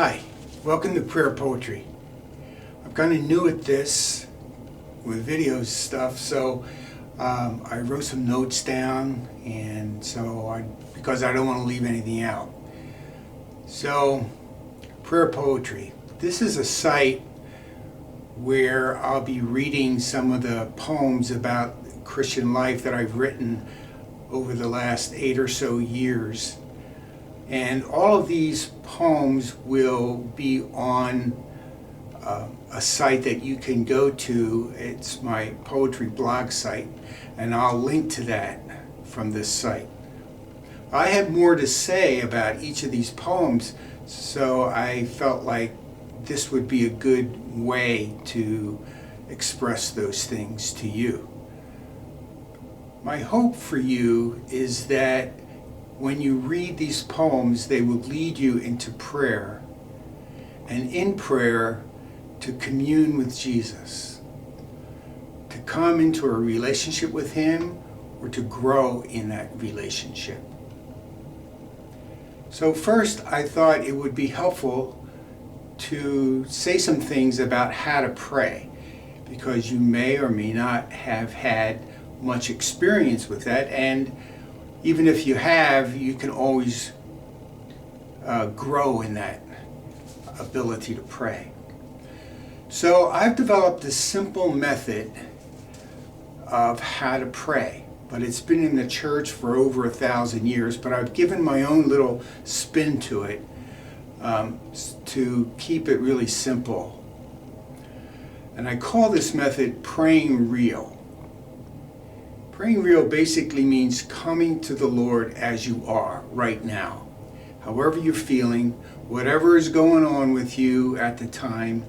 Hi, welcome to Prayer Poetry. I'm kind of new at this with videos stuff, so I wrote some notes down, and because I don't want to leave anything out. So, Prayer Poetry. This is a site where I'll be reading some of the poems about Christian life that I've written over the last 8 or so years. And all of these poems will be on a site that you can go to. It's my poetry blog site, and I'll link to that from this site. I have more to say about each of these poems, so I felt like this would be a good way to express those things to you. My hope for you is that when you read these poems, they will lead you into prayer, and in prayer to commune with Jesus, to come into a relationship with Him, or to grow in that relationship. So first, I thought it would be helpful to say some things about how to pray, because you may or may not have had much experience with that, and even if you have, you can always grow in that ability to pray. So I've developed a simple method of how to pray, but it's been in the church for over 1,000 years, but I've given my own little spin to it to keep it really simple. And I call this method praying real. Praying real basically means coming to the Lord as you are right now. However you're feeling, whatever is going on with you at the time,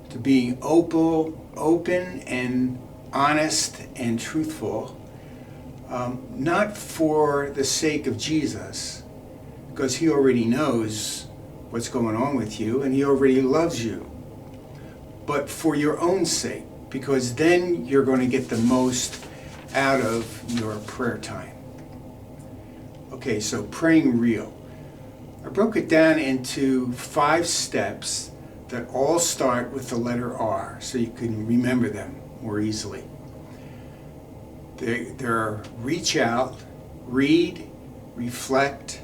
to being open and honest and truthful, not for the sake of Jesus, because He already knows what's going on with you and He already loves you, but for your own sake, because then you're going to get the most out of your prayer time. Okay, so praying real. I broke it down into 5 steps that all start with the letter R, so you can remember them more easily. They're reach out, read, reflect,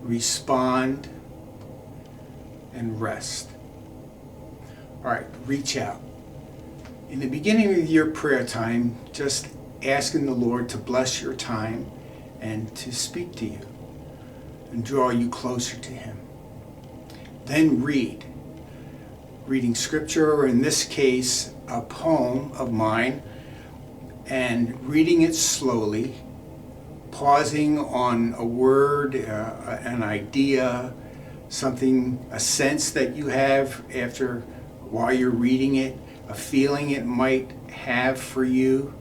respond, and rest. All right, reach out. In the beginning of your prayer time, just asking the Lord to bless your time and to speak to you and draw you closer to Him. Then reading scripture, or in this case, a poem of mine, and reading it slowly, pausing on a word, an idea, something, a sense that you have while you're reading it, a feeling it might have for you,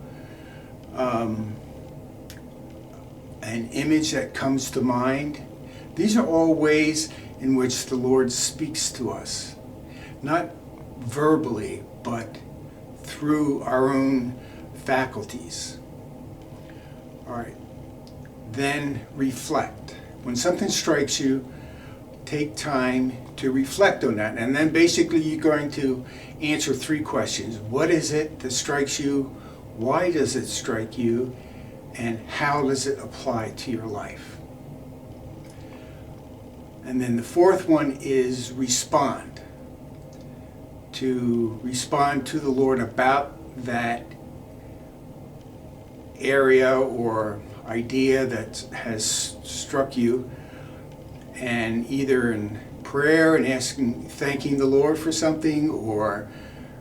an image that comes to mind. These are all ways in which the Lord speaks to us, not verbally, but through our own faculties. All right, then reflect. When something strikes you, take time to reflect on that, and then basically you're going to answer 3 questions. What is it that strikes you? Why does it strike you? And how does it apply to your life? And then the 4th one is respond. To respond to the Lord about that area or idea that has struck you, and either in prayer and thanking the Lord for something, or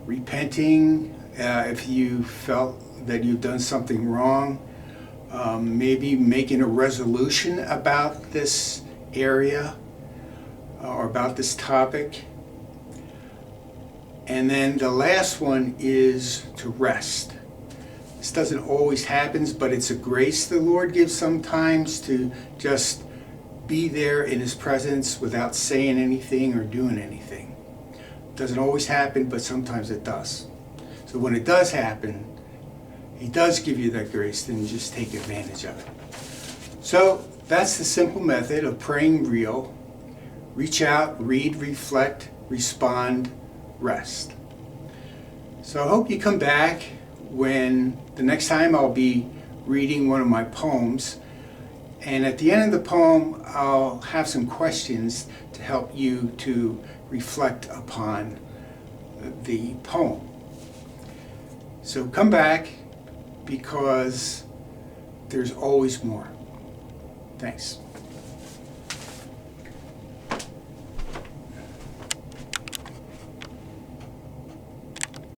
repenting if you felt that you've done something wrong, maybe making a resolution about this area or about this topic. And then the last one is to rest. This doesn't always happen, but it's a grace the Lord gives sometimes to just be there in His presence without saying anything or doing anything. It doesn't always happen, but sometimes it does. So when it does happen, He does give you that grace, then you just take advantage of it. So that's the simple method of praying real. Reach out, read, reflect, respond, rest. So I hope you come back when the next time I'll be reading one of my poems. And at the end of the poem, I'll have some questions to help you to reflect upon the poem. So come back, because there's always more. Thanks.